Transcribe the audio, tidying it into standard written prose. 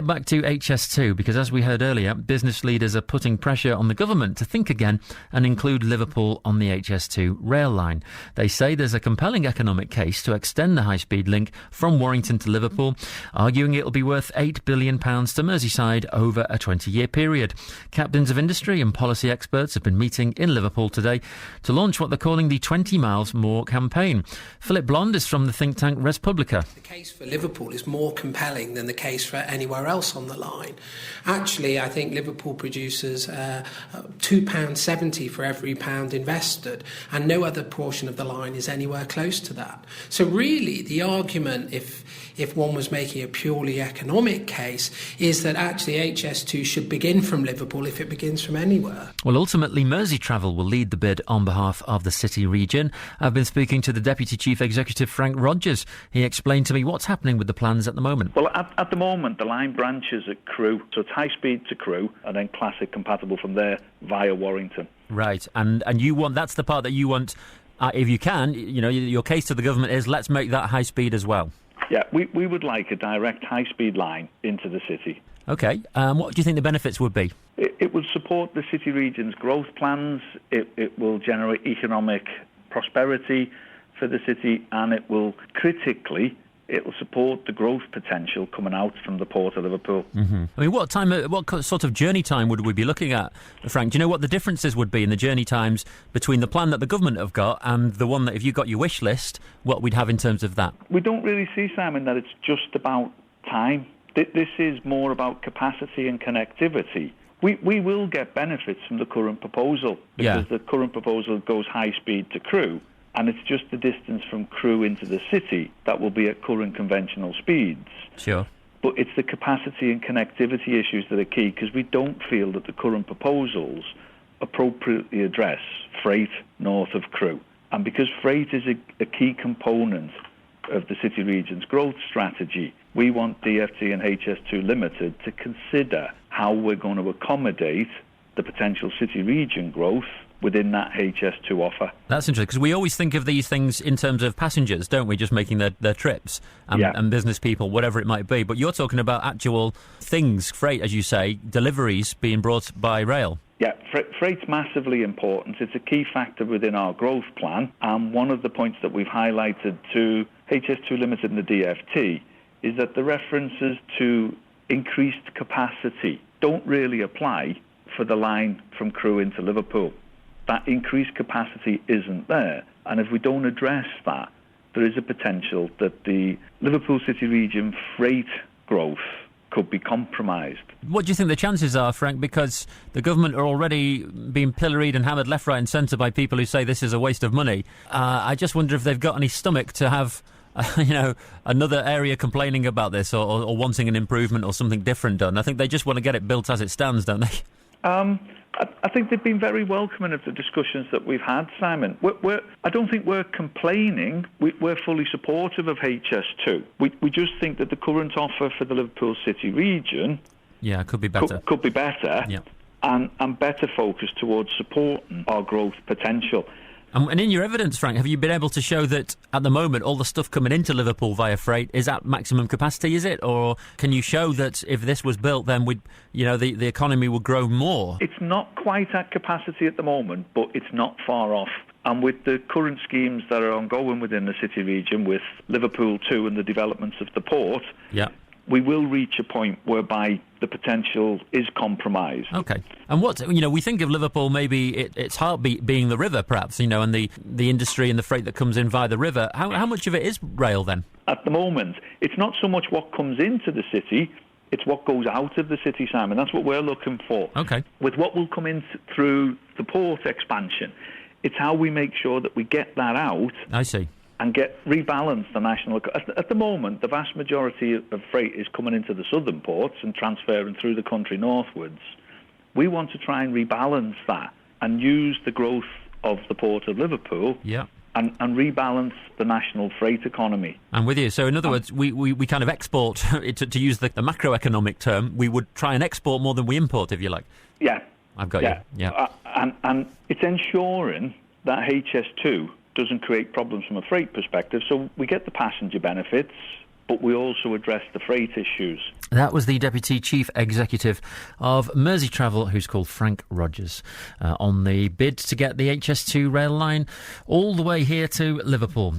get back to HS2 because, as we heard earlier, business leaders are putting pressure on the government to think again and include Liverpool on the HS2 rail line. They say there's a compelling economic case to extend the high-speed link from Warrington to Liverpool, arguing it'll be worth £8 billion to Merseyside over a 20-year period. Captains of industry and policy experts have been meeting in Liverpool today to launch what they're calling the 20 Miles More campaign. Philip Blond is from the think tank Res Publica. The case for Liverpool is more compelling than the case for anywhere else on the line. Actually, I think Liverpool produces £2.70 for every pound invested, and no other portion of the line is anywhere close to that. So really, the argument, if one was making a purely economic case, is that actually HS2 should begin from Liverpool if it begins from anywhere. Well, ultimately, Merseytravel will lead the bid on behalf of the city region. I've been speaking to the Deputy Chief Executive, Frank Rogers. He explained to me what's happening with the plans at the moment. Well, at the moment, the line branches at Crewe, so it's high speed to Crewe, and then Classic compatible from there via Warrington. Right, and you want, that's the part that you want, if you can, you know, your case to the government is let's make that high speed as well. Yeah, we would like a direct high-speed line into the city. OK. What do you think the benefits would be? It would support the city region's growth plans, it will generate economic prosperity for the city, and it will support the growth potential coming out from the Port of Liverpool. Mm-hmm. I mean, what sort of journey time would we be looking at, Frank? Do you know what the differences would be in the journey times between the plan that the government have got and the one that, if you got your wish list, what we'd have in terms of that? We don't really see, Simon, that it's just about time. This is more about capacity and connectivity. We will get benefits from the current proposal because the current proposal goes high speed to Crewe, and it's just the distance from Crewe into the city that will be at current conventional speeds. Sure. But it's the capacity and connectivity issues that are key, because we don't feel that the current proposals appropriately address freight north of Crewe. And because freight is a key component of the city region's growth strategy, we want DfT and HS2 Limited to consider how we're going to accommodate the potential city region growth within that HS2 offer. That's interesting, because we always think of these things in terms of passengers, don't we, just making their trips and business people, whatever it might be. But you're talking about actual things, freight, as you say, deliveries being brought by rail. Yeah, freight's massively important. It's a key factor within our growth plan, and one of the points that we've highlighted to HS2 Limited and the DfT is that the references to increased capacity don't really apply for the line from Crewe into Liverpool. That increased capacity isn't there, and if we don't address that, there is a potential that the Liverpool City region freight growth could be compromised. What do you think the chances are, Frank? Because the government are already being pilloried and hammered left, right and centre by people who say this is a waste of money. I just wonder if they've got any stomach to have another area complaining about this or wanting an improvement or something different done. I think they just want to get it built as it stands, don't they? I think they've been very welcoming of the discussions that we've had, Simon. I don't think we're complaining. We're fully supportive of HS2. We just think that the current offer for the Liverpool City region could be better. Could be better, and better focused towards supporting our growth potential. And in your evidence, Frank, have you been able to show that at the moment all the stuff coming into Liverpool via freight is at maximum capacity, is it? Or can you show that if this was built, then the economy would grow more? It's not quite at capacity at the moment, but it's not far off. And with the current schemes that are ongoing within the city region, with Liverpool 2 and the developments of the port, we will reach a point whereby the potential is compromised. Okay. And we think of Liverpool, maybe its heartbeat being the river, perhaps, and the industry and the freight that comes in via the river. How much of it is rail, then? At the moment, it's not so much what comes into the city, it's what goes out of the city, Simon. That's what we're looking for. Okay. With what will come in through the port expansion, it's how we make sure that we get that out. I see. And rebalance the national... At the moment, the vast majority of freight is coming into the southern ports and transferring through the country northwards. We want to try and rebalance that and use the growth of the Port of Liverpool and rebalance the national freight economy. I'm with you. So, in other words, we kind of export, to use the macroeconomic term, we would try and export more than we import, if you like. Yeah. I've got you. Yeah. And it's ensuring that HS2 doesn't create problems from a freight perspective, so we get the passenger benefits, but we also addressed the freight issues. That was the Deputy Chief Executive of Mersey Travel, who's called Frank Rogers, on the bid to get the HS2 rail line all the way here to Liverpool.